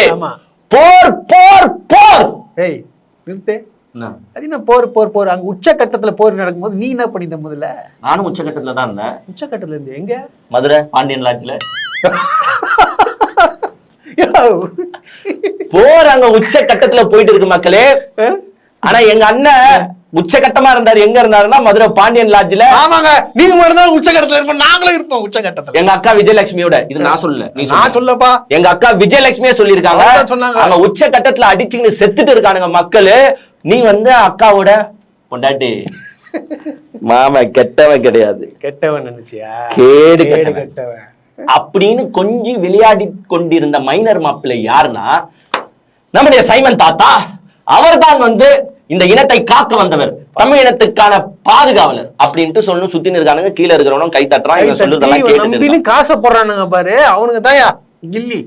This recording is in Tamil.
இருக்கு. போர் போர் போர். ஏய் நிறுத்து. அது என்ன போர் போர் போர்? அங்க உச்சகட்டத்துல போர் நடக்கும்போது நீ என்ன பண்ணிட்ட? முதல்ல நானும் உச்சகட்டத்துல தான் இருந்தேன். உச்சகட்டத்துல இருந்து எங்க? மதுரை பாண்டியன் லாட்ஜ்ல. போர் அங்க உச்சகட்டத்துல போயிட்டு இருக்கு மக்களே. ஆனா எங்க அண்ணன் உச்சகட்டமா இருந்தாரு. எங்க இருந்தாருன்னா மதுரை பாண்டியன் லாட்ஜ்ல. ஆமாங்க, நீங்க மட்டும் தான் உச்சகட்டத்துல இருப்போம், நாங்களும் இருப்போம் உச்சகட்டத்துல. எங்க அக்கா விஜயலட்சுமியோட, இது நான் சொல்லல, நீ நான் சொல்லப்பா, எங்க அக்கா விஜயலட்சுமியே சொல்லிருக்காங்க. அங்க உச்சகட்டத்துல அடிச்சுன்னு செத்துட்டு இருக்கானுங்க மக்களு. நீ வந்து அக்காவோட பொண்டாட்டி. மாமா கெட்டவன் கிடையாது, கெட்டவன் நினைச்சியா? கேடு கெட்டவன் அப்படின்னு கொஞ்சம் விளையாடி கொண்டிருந்த மைனர் மாப்பிள்ளை யாருன்னா நம்முடைய சைமன் தாத்தா. அவர்தான் வந்து இந்த இனத்தை காக்க வந்தவர், தமிழ் இனத்துக்கான பாதுகாவலர் அப்படின்ட்டு சொல்லணும். சுத்தின்னு இருக்கானுங்க, கீழே இருக்கிறவனும் கை தட்டுறான். சொல்லுறதெல்லாம் கேட்டு காசை போடுறானுங்க பாரு, அவனுக்கு தான் கில்லி.